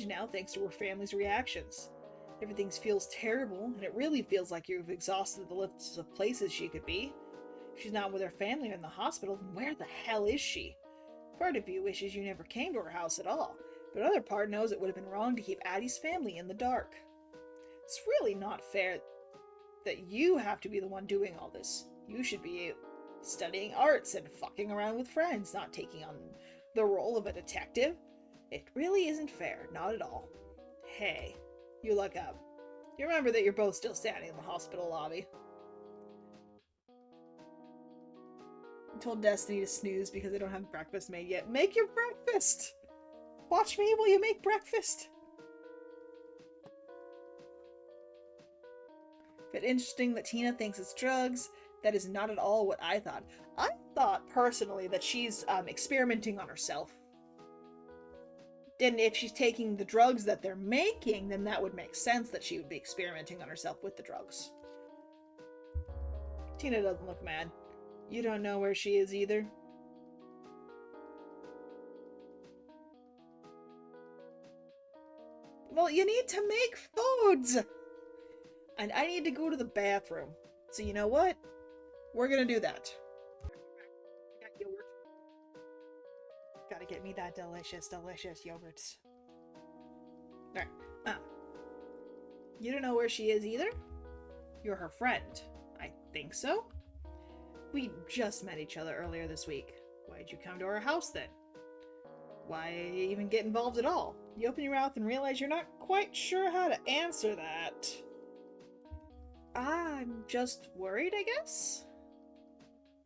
now thanks to her family's reactions. Everything feels terrible, and it really feels like you've exhausted the list of places she could be. If she's not with her family or in the hospital, then where the hell is she? Part of you wishes you never came to her house at all, but another part knows it would have been wrong to keep Addy's family in the dark. It's really not fair that you have to be the one doing all this. You should be studying arts and fucking around with friends, not taking on the role of a detective. It really isn't fair, not at all. Hey, you look up. You remember that you're both still standing in the hospital lobby. I told Destiny to snooze because I don't have breakfast made yet. Make your breakfast! Watch me while you make breakfast! But interesting that Tina thinks it's drugs. That is not at all what I thought. I thought, personally, that she's experimenting on herself. And if she's taking the drugs that they're making, then that would make sense that she would be experimenting on herself with the drugs. Tina doesn't look mad. You don't know where she is either? Well, you need to make foods! And I need to go to the bathroom. So you know what? We're gonna do that. I got yogurt. Gotta get me that delicious, delicious yogurt. Alright. You don't know where she is either? You're her friend. I think so. We just met each other earlier this week. Why'd you come to our house then? Why even get involved at all? You open your mouth and realize you're not quite sure how to answer that. I'm just worried, I guess?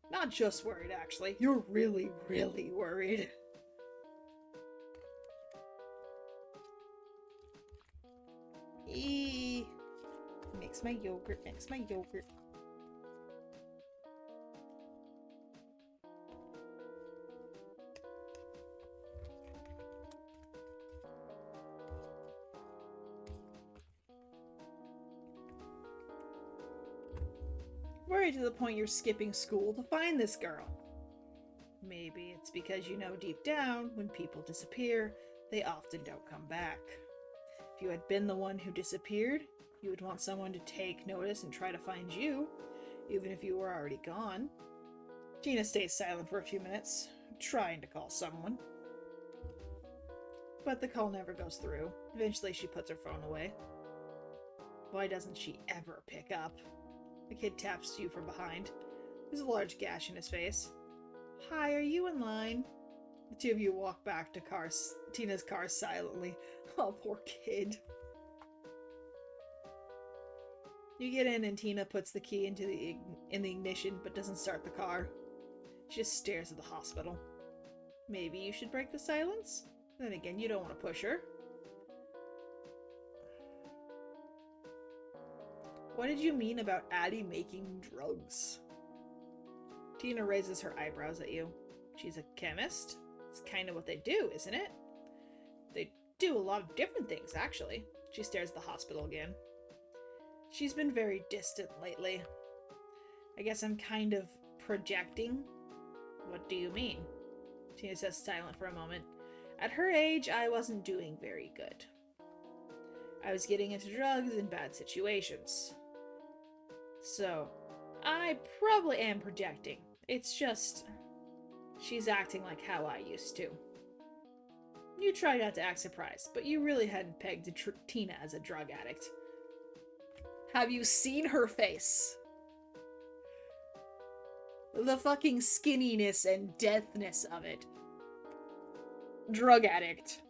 Not just worried, actually. You're really, really worried. Mix my yogurt, mix my yogurt. Worried to the point you're skipping school to find this girl. Maybe it's because you know deep down, when people disappear, they often don't come back. If you had been the one who disappeared, you would want someone to take notice and try to find you, even if you were already gone. Tina stays silent for a few minutes, trying to call someone. But the call never goes through. Eventually she puts her phone away. Why doesn't she ever pick up? The kid taps you from behind. There's a large gash in his face. Hi, are you in line? The two of you walk back to Tina's car silently. Oh, poor kid. You get in and Tina puts the key in the ignition but doesn't start the car. She just stares at the hospital. Maybe you should break the silence? Then again, you don't want to push her. What did you mean about Addy making drugs? Tina raises her eyebrows at you. She's a chemist? It's kind of what they do, isn't it? They do a lot of different things, actually. She stares at the hospital again. She's been very distant lately. I guess I'm kind of projecting. What do you mean? Tina says silent for a moment. At her age, I wasn't doing very good. I was getting into drugs in bad situations. So, I probably am projecting. It's just, she's acting like how I used to. You try not to act surprised, but you really hadn't pegged Tina as a drug addict. Have you seen her face? The fucking skinniness and deathness of it. Drug addict.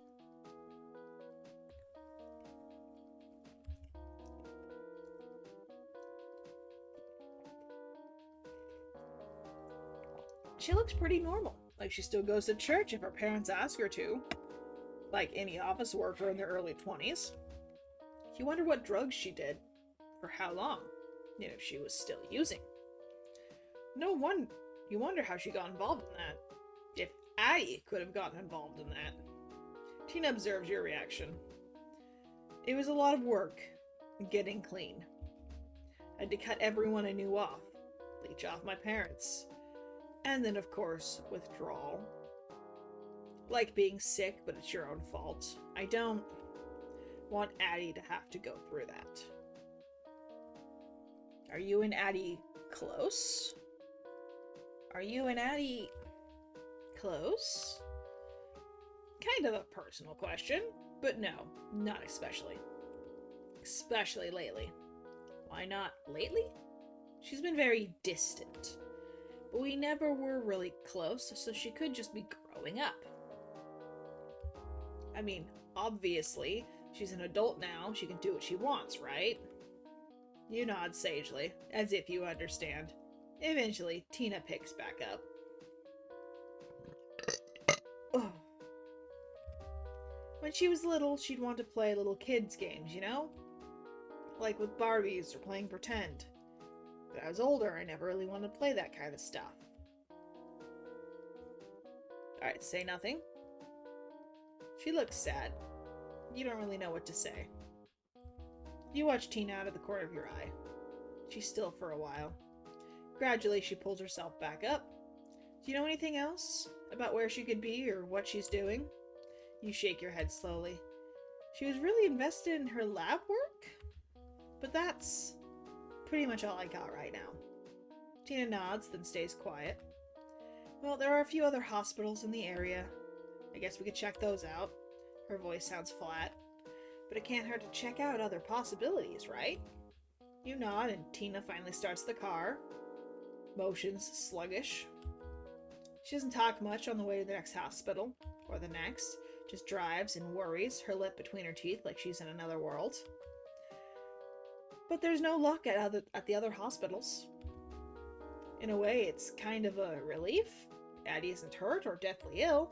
She looks pretty normal. Like she still goes to church if her parents ask her to. Like any office worker in their early 20s. You wonder what drugs she did. For how long. And if she was still using. You wonder how she got involved in that. If Addy could have gotten involved in that. Tina observes your reaction. It was a lot of work. Getting clean. I had to cut everyone I knew off. Leech off my parents. And then, of course, withdrawal. Like being sick, but it's your own fault. I don't... want Addy to have to go through that. Are you and Addy close? Are you and Addy close? Kind of a personal question, but no, not especially. Especially lately. Why not lately? She's been very distant, but we never were really close, so she could just be growing up. I mean, obviously, she's an adult now, she can do what she wants, right? You nod sagely, as if you understand. Eventually, Tina picks back up. Oh. When she was little, she'd want to play little kids' games, you know? Like with Barbies or playing pretend. But I was older, I never really wanted to play that kind of stuff. Alright, say nothing. She looks sad. You don't really know what to say. You watch Tina out of the corner of your eye. She's still for a while. Gradually, she pulls herself back up. Do you know anything else about where she could be or what she's doing? You shake your head slowly. She was really invested in her lab work? But that's pretty much all I got right now. Tina nods, then stays quiet. Well, there are a few other hospitals in the area. I guess we could check those out. Her voice sounds flat. But it can't hurt to check out other possibilities, right? You nod, and Tina finally starts the car. Motions sluggish. She doesn't talk much on the way to the next hospital, or the next. Just drives and worries, her lip between her teeth like she's in another world. But there's no luck at the other hospitals. In a way, it's kind of a relief. Addy isn't hurt or deathly ill.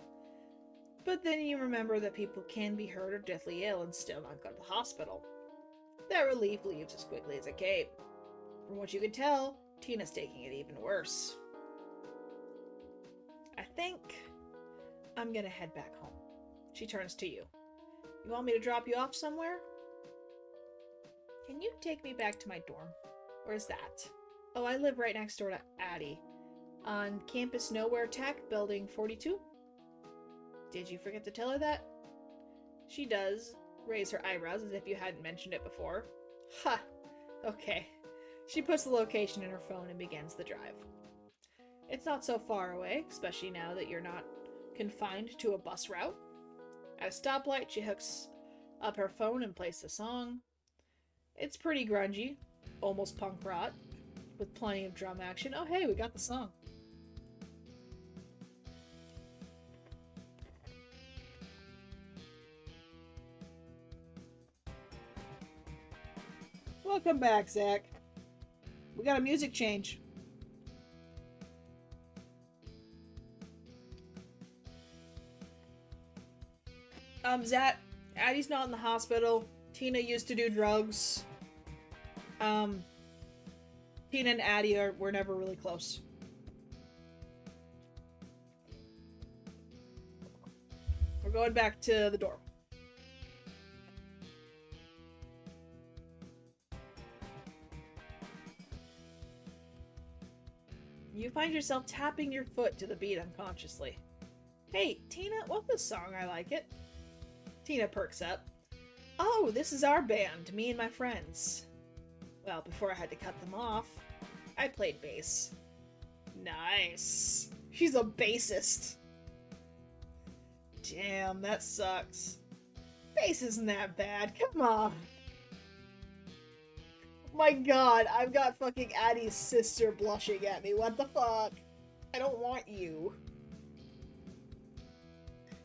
But then you remember that people can be hurt or deathly ill and still not go to the hospital. That relief leaves as quickly as it came. From what you can tell, Tina's taking it even worse. I think I'm gonna head back home. She turns to you. You want me to drop you off somewhere? Can you take me back to my dorm? Where's that? Oh, I live right next door to Addy. On campus Nowhere Tech, building 42. Did you forget to tell her that? She does, raise her eyebrows as if you hadn't mentioned it before. Ha! Okay. She puts the location in her phone and begins the drive. It's not so far away, especially now that you're not confined to a bus route. At a stoplight, she hooks up her phone and plays the song. It's pretty grungy, almost punk rock, with plenty of drum action. Oh hey, we got the song. Welcome back, Zach. We got a music change. Zach, Addy's not in the hospital. Tina used to do drugs. Tina and Addy were never really close. We're going back to the dorm. You find yourself tapping your foot to the beat unconsciously. Hey, Tina, what's this song? I like it. Tina perks up. Oh, this is our band, me and my friends. Well, before I had to cut them off, I played bass. Nice. She's a bassist. Damn, that sucks. Bass isn't that bad, come on. My god, I've got fucking Addy's sister blushing at me. What the fuck? I don't want you.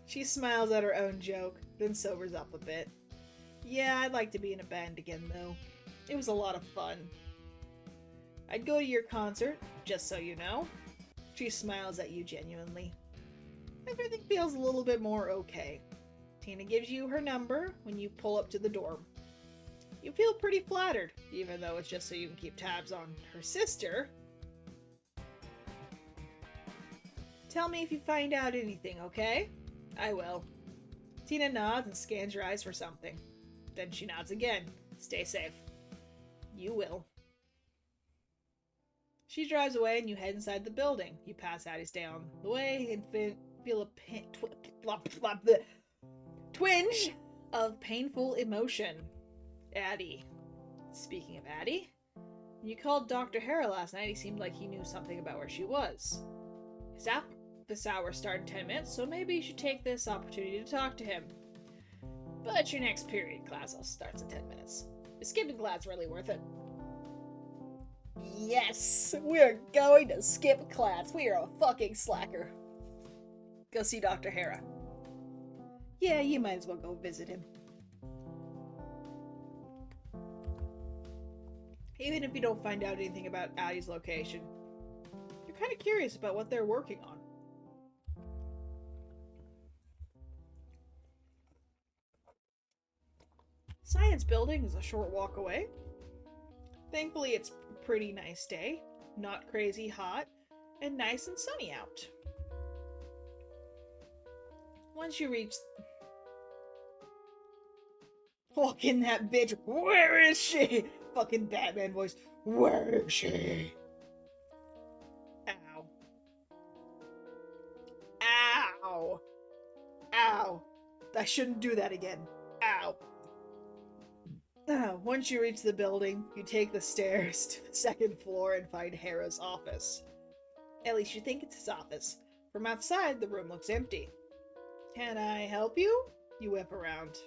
She smiles at her own joke, then sobers up a bit. Yeah, I'd like to be in a band again, though. It was a lot of fun. I'd go to your concert, just so you know. She smiles at you genuinely. Everything feels a little bit more okay. Tina gives you her number when you pull up to the dorm. You feel pretty flattered, even though it's just so you can keep tabs on her sister. Tell me if you find out anything, okay? I will. Tina nods and scans your eyes for something. Then she nods again. Stay safe. You will. She drives away and you head inside the building. You pass Addy's down the way and feel a twinge of painful emotion. Addy. Speaking of Addy, when you called Dr. Hera last night, he seemed like he knew something about where she was. His office hour started in 10 minutes, so maybe you should take this opportunity to talk to him. But your next period class starts in 10 minutes. Skipping class really worth it. Yes! We're going to skip class. We are a fucking slacker. Go see Dr. Hera. Yeah, you might as well go visit him. Even if you don't find out anything about Addy's location, you're kind of curious about what they're working on. Science building is a short walk away. Thankfully, it's a pretty nice day, not crazy hot, and nice and sunny out. Once you reach... Fucking that bitch, where is she? Fucking Batman voice, where is she? Ow. Ow. Ow. I shouldn't do that again. Ow. Once you reach the building, you take the stairs to the second floor and find Hera's office. At least you think it's his office. From outside, the room looks empty. Can I help you? You whip around.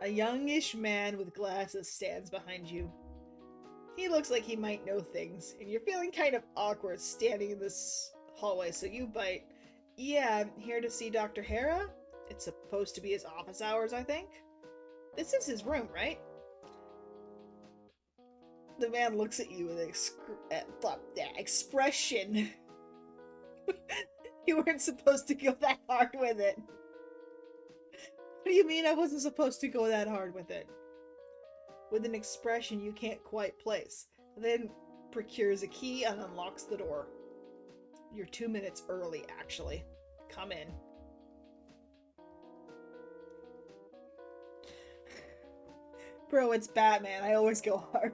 A youngish man with glasses stands behind you. He looks like he might know things, and you're feeling kind of awkward standing in this hallway, so you bite. Yeah, I'm here to see Dr. Hera. It's supposed to be his office hours, I think. This is his room, right? The man looks at you with an expression. You weren't supposed to go that hard with it. What do you mean I wasn't supposed to go that hard with it? With an expression you can't quite place, then procures a key and unlocks the door. You're 2 minutes early, actually. Come in. Bro, it's Batman. I always go hard.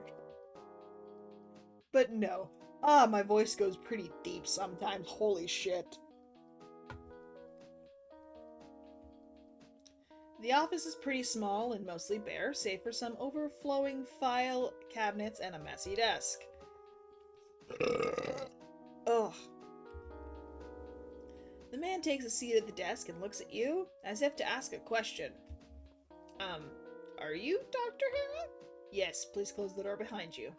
But no. My voice goes pretty deep sometimes. Holy shit. The office is pretty small and mostly bare, save for some overflowing file cabinets and a messy desk. Ugh. The man takes a seat at the desk and looks at you, as if to ask a question. Are you Dr. Hera? Yes, please close the door behind you.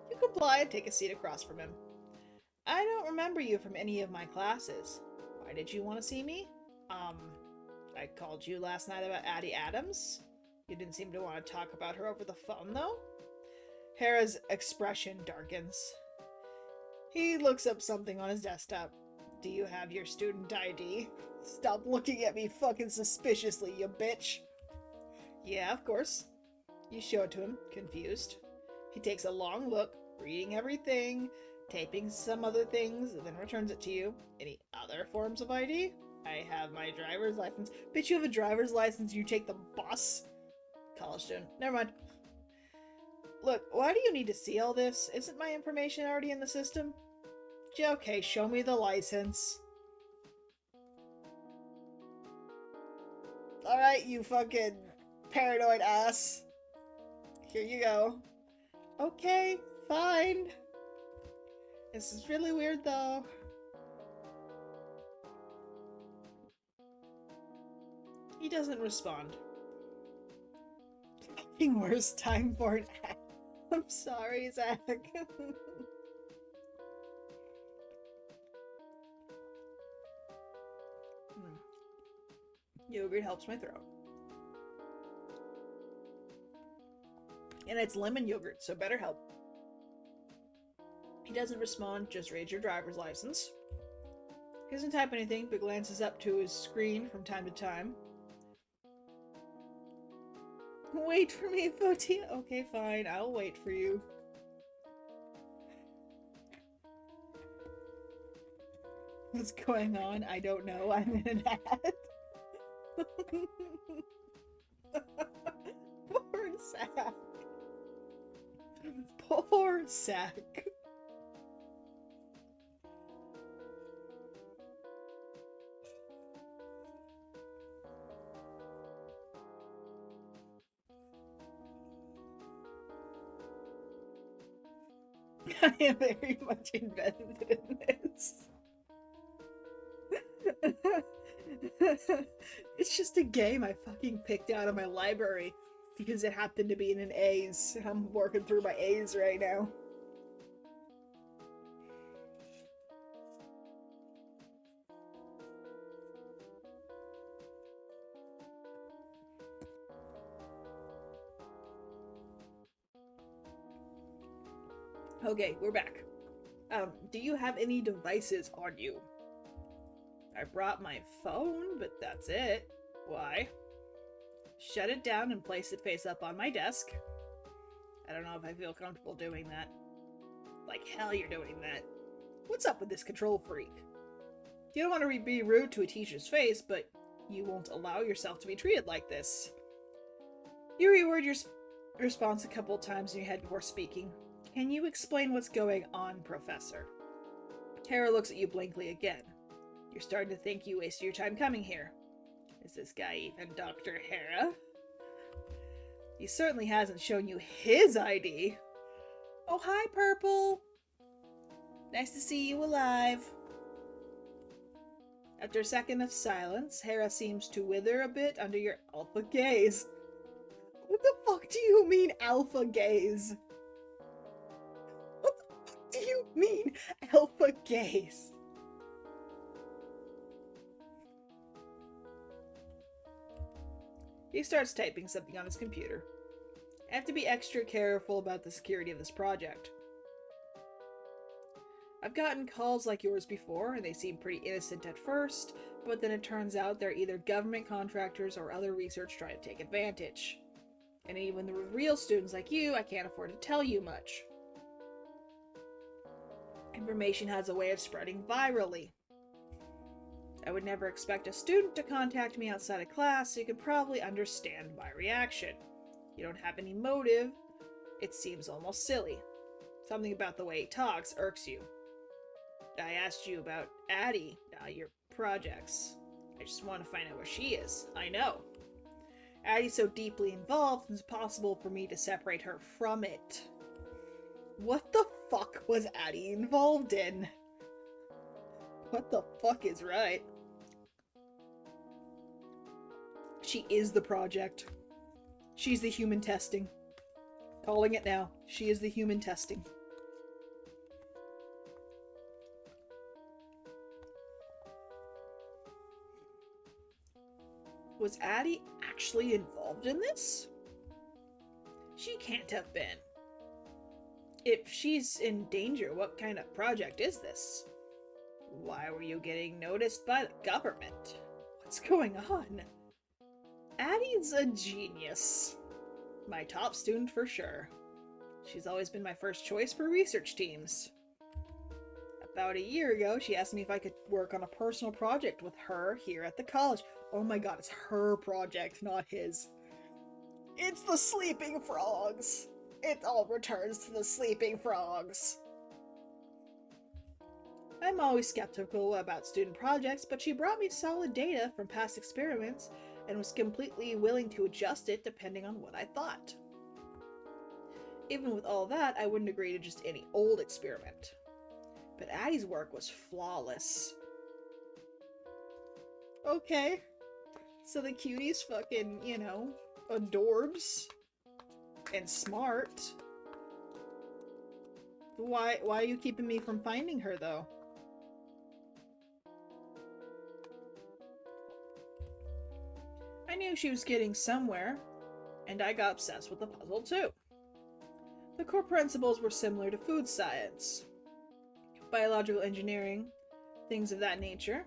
You comply and take a seat across from him. I don't remember you from any of my classes. Why did you want to see me? I called you last night about Addy Adams. You didn't seem to want to talk about her over the phone, though? Hera's expression darkens. He looks up something on his desktop. Do you have your student ID? Stop looking at me fucking suspiciously, you bitch. Yeah, of course. You show it to him, confused. He takes a long look, reading everything, taping some other things, and then returns it to you. Any other forms of ID? I have my driver's license. Bitch, you have a driver's license, you take the bus? College student. Never mind. Look, why do you need to see all this? Isn't my information already in the system? Okay, show me the license. Alright, you fucking paranoid ass. Here you go. Okay, fine. This is really weird, though. He doesn't respond. Fucking worst time for an act. I'm sorry, Zach. Yogurt helps my throat. And it's lemon yogurt, so better help. He doesn't respond, just reads your driver's license. He doesn't type anything, but glances up to his screen from time to time. Wait for me, Fotia. Okay, fine, I'll wait for you. What's going on? I don't know. I'm in an ad. Poor Zach. Poor Zach. I am very much invested in this. It's just a game I fucking picked out of my library because it happened to be in an A's, and I'm working through my A's right now. Okay, we're back. Do you have any devices on you? I brought my phone, but that's it. Why? Shut it down and place it face up on my desk. I don't know if I feel comfortable doing that. Like hell you're doing that. What's up with this control freak? You don't want to be rude to a teacher's face, but you won't allow yourself to be treated like this. You reword your response a couple times in your head before speaking. Can you explain what's going on, Professor? Hera looks at you blankly again. You're starting to think you wasted your time coming here. Is this guy even Dr. Hera? He certainly hasn't shown you his ID. Oh, hi, Purple. Nice to see you alive. After a second of silence, Hera seems to wither a bit under your alpha gaze. What the fuck do you mean, alpha gaze? What the fuck do you mean, alpha gaze? He starts typing something on his computer. I have to be extra careful about the security of this project. I've gotten calls like yours before, and they seem pretty innocent at first, but then it turns out they're either government contractors or other research trying to take advantage. And even with real students like you, I can't afford to tell you much. Information has a way of spreading virally. I would never expect a student to contact me outside of class, so you could probably understand my reaction. You don't have any motive. It seems almost silly. Something about the way he talks irks you. I asked you about Addy, your projects. I just want to find out where she is. I know. Addy's so deeply involved, it's possible for me to separate her from it. What the fuck was Addy involved in? What the fuck is right? She is the project. She's the human testing. Calling it now. She is the human testing. Was Addy actually involved in this? She can't have been. If she's in danger, what kind of project is this? Why were you getting noticed by the government? What's going on? Addy's a genius. My top student for sure. She's always been my first choice for research teams. About a year ago, she asked me if I could work on a personal project with her here at the college. Oh my god, it's her project, not his. It's the sleeping frogs. It all returns to the sleeping frogs. I'm always skeptical about student projects, but she brought me solid data from past experiments and was completely willing to adjust it depending on what I thought. Even with all that, I wouldn't agree to just any old experiment. But Addy's work was flawless. Okay. So the cutie's fucking, adorbs. And smart. Why are you keeping me from finding her, though? I knew she was getting somewhere, and I got obsessed with the puzzle, too. The core principles were similar to food science, biological engineering, things of that nature,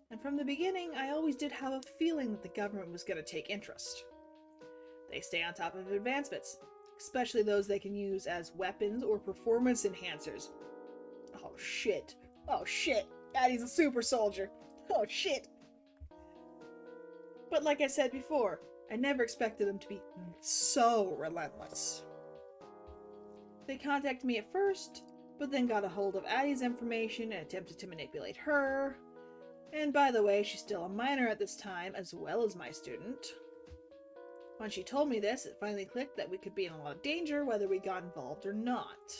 and from the beginning, I always did have a feeling that the government was going to take interest. They stay on top of advancements, especially those they can use as weapons or performance enhancers. Oh shit. Oh shit. Addy's a super soldier. Oh shit. But like I said before, I never expected them to be so relentless. They contacted me at first, but then got a hold of Addy's information and attempted to manipulate her. And by the way, she's still a minor at this time, as well as my student. When she told me this, it finally clicked that we could be in a lot of danger whether we got involved or not.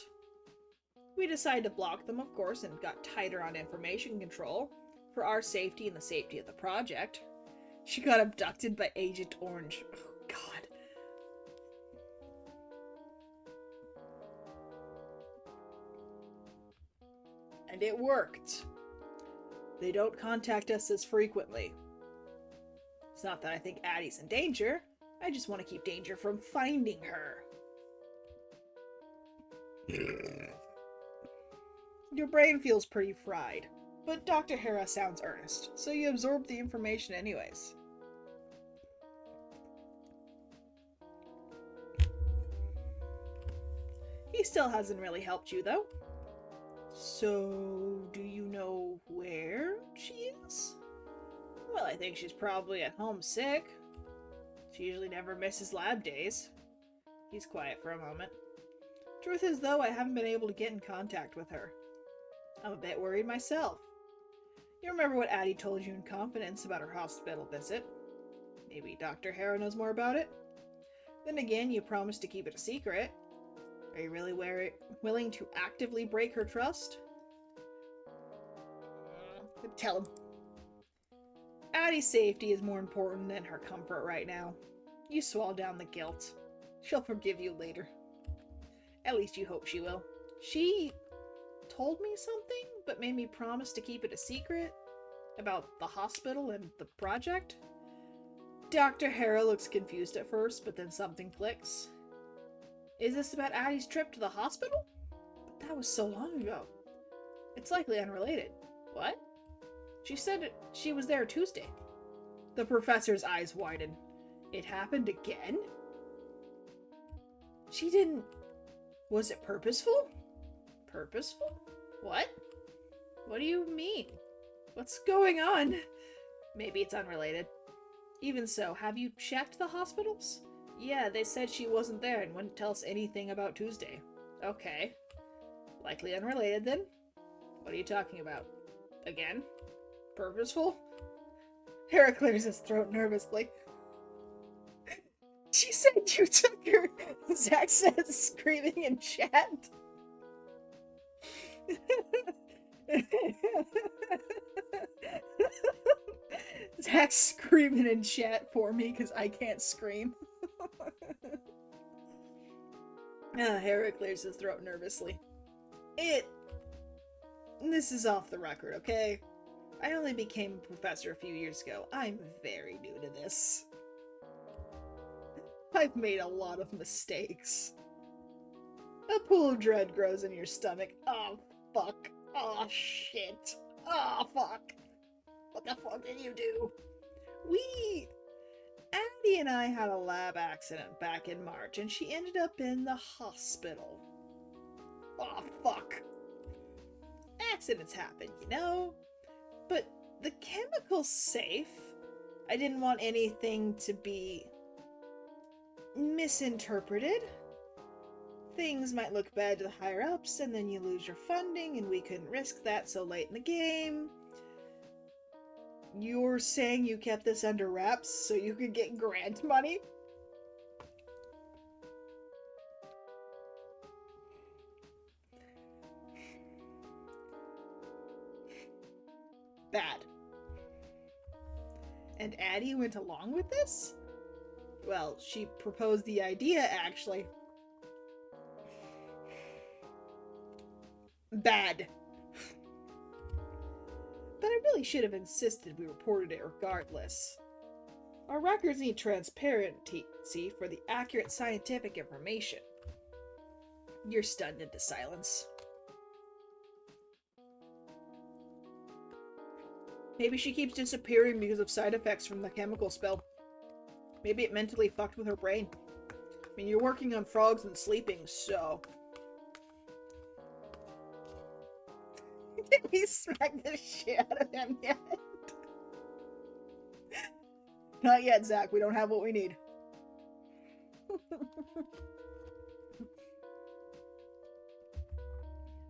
We decided to block them, of course, and got tighter on information control for our safety and the safety of the project. She got abducted by Agent Orange. Oh, God. And it worked. They don't contact us as frequently. It's not that I think Addy's in danger. I just want to keep danger from finding her. Your brain feels pretty fried, but Dr. Hera sounds earnest, so you absorb the information anyways. He still hasn't really helped you, though. So, do you know where she is? Well, I think she's probably at home sick. She usually never misses lab days. He's quiet for a moment. Truth is, though, I haven't been able to get in contact with her. I'm a bit worried myself. You remember what Addy told you in confidence about her hospital visit? Maybe Dr. Hera knows more about it? Then again, you promised to keep it a secret. Are you really willing to actively break her trust? Tell him. Addy's safety is more important than her comfort right now. You swallow down the guilt. She'll forgive you later. At least you hope she will. She told me something, but made me promise to keep it a secret about the hospital and the project. Dr. Hera looks confused at first, but then something clicks. Is this about Addy's trip to the hospital? But that was so long ago. It's likely unrelated. What? She said she was there Tuesday. The professor's eyes widen. It happened again? She didn't... Was it purposeful? Purposeful? What? What do you mean? What's going on? Maybe it's unrelated. Even so, have you checked the hospitals? Yeah, they said she wasn't there and wouldn't tell us anything about Tuesday. Okay. Likely unrelated then? What are you talking about? Again? Purposeful? Hera clears his throat nervously. She said you took her, Zach says, screaming in chat. Zach's screaming in chat for me because I can't scream. Hera clears his throat nervously. This is off the record, okay? I only became a professor a few years ago. I'm very new to this. I've made a lot of mistakes. A pool of dread grows in your stomach. Oh, fuck. Oh, shit. Oh, fuck. What the fuck did you do? Addy and I had a lab accident back in March, and she ended up in the hospital. Oh, fuck. Accidents happen, you know? But the chemical's safe. I didn't want anything to be misinterpreted. Things might look bad to the higher-ups, and then you lose your funding, and we couldn't risk that so late in the game. You're saying you kept this under wraps so you could get grant money? Bad. And Addy went along with this? Well, she proposed the idea, actually. Bad. But I really should have insisted we reported it regardless. Our records need transparency for the accurate scientific information. You're stunned into silence. Maybe she keeps disappearing because of side effects from the chemical spill. Maybe it mentally fucked with her brain. I mean, you're working on frogs and sleeping, so... Did we smack the shit out of him yet? Not yet, Zach. We don't have what we need.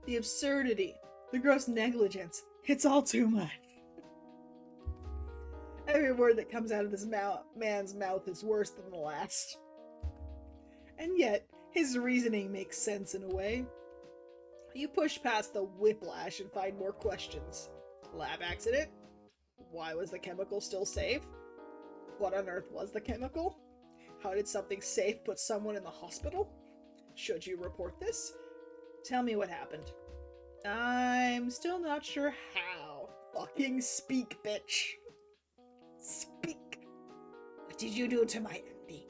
The absurdity. The gross negligence. It's all too much. Every word that comes out of this man's mouth is worse than the last. And yet, his reasoning makes sense in a way. You push past the whiplash and find more questions. Lab accident? Why was the chemical still safe? What on earth was the chemical? How did something safe put someone in the hospital? Should you report this? Tell me what happened. I'm still not sure how. Fucking speak, bitch. Speak. What did you do to my Addy?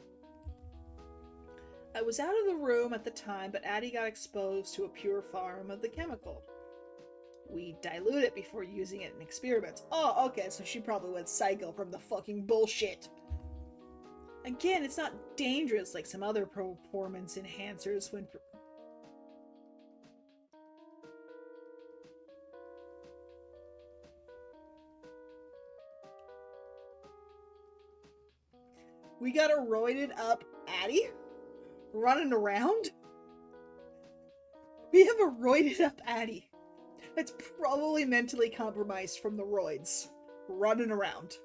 I was out of the room at the time, but Addy got exposed to a pure form of the chemical. We dilute it before using it in experiments. Oh, okay, so she probably went psycho from the fucking bullshit. Again, it's not dangerous like some other performance enhancers when... We got a roided up Addy running around? We have a roided up Addy that's probably mentally compromised from the roids, running around.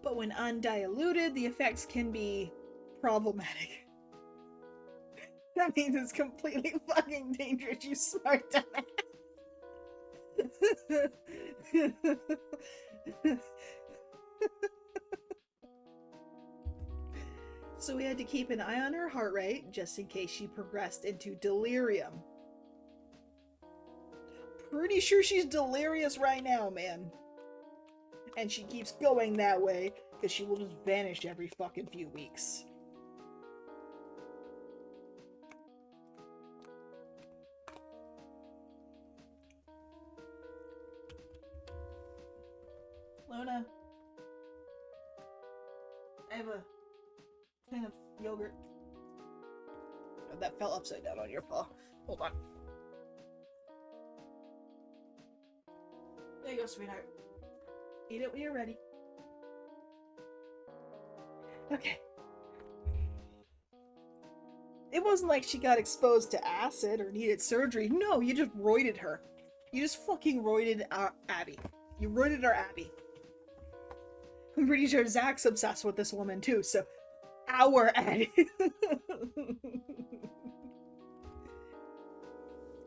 But when undiluted, the effects can be problematic. That means it's completely fucking dangerous, you smart dumbass. So we had to keep an eye on her heart rate, just in case she progressed into delirium. Pretty sure she's delirious right now, man. And she keeps going that way, because she will just vanish every fucking few weeks. Luna. I have a kind of yogurt. Oh, that fell upside down on your paw. Hold on. There you go, sweetheart. Eat it when you're ready. Okay. It wasn't like she got exposed to acid or needed surgery. No, you just roided her. You just fucking roided our Abby. You roided our Abby. I'm pretty sure Zach's obsessed with this woman too, so... Our Addy.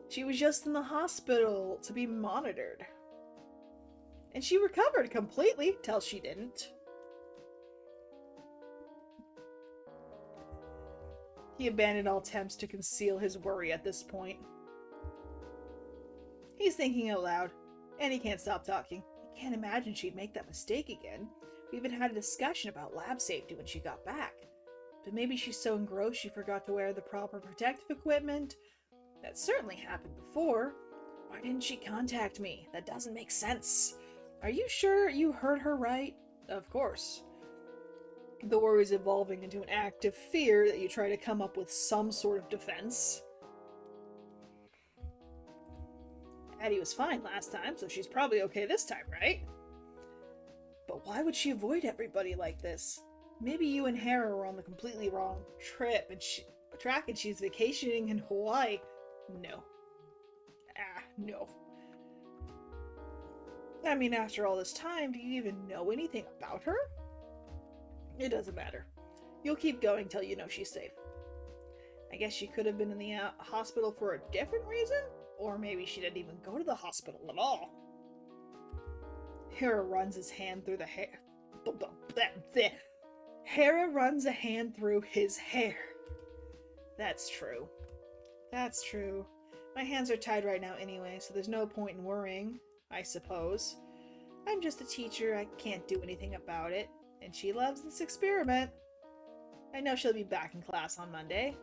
She was just in the hospital to be monitored. And she recovered completely, till she didn't. He abandoned all attempts to conceal his worry at this point. He's thinking out loud, and he can't stop talking. He can't imagine she'd make that mistake again. We even had a discussion about lab safety when she got back. But maybe she's so engrossed she forgot to wear the proper protective equipment. That certainly happened before. Why didn't she contact me? That doesn't make sense. Are you sure you heard her right? Of course. The worry is evolving into an active fear that you try to come up with some sort of defense. Addy was fine last time, so she's probably okay this time, right? But why would she avoid everybody like this? Maybe you and Hera were on the completely wrong track and she's vacationing in Hawaii. No. No. I mean, after all this time, do you even know anything about her? It doesn't matter. You'll keep going till you know she's safe. I guess she could have been in the hospital for a different reason? Or maybe she didn't even go to the hospital at all. Hera runs his hand through the hair. Hera runs a hand through his hair. That's true. That's true. My hands are tied right now anyway, so there's no point in worrying, I suppose. I'm just a teacher, I can't do anything about it. And she loves this experiment. I know she'll be back in class on Monday.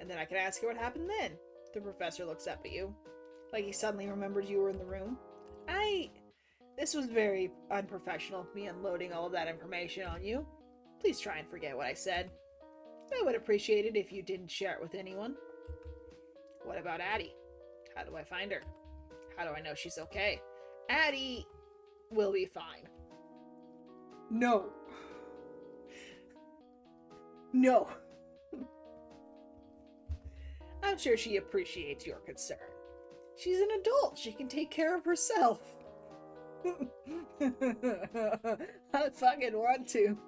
And then I can ask her what happened then. The professor looks up at you, like he suddenly remembered you were in the room. This was very unprofessional of me unloading all of that information on you. Please try and forget what I said. I would appreciate it if you didn't share it with anyone. What about Addy? How do I find her? How do I know she's okay? Addy will be fine. No. No. I'm sure she appreciates your concern. She's an adult. She can take care of herself. I fucking want to.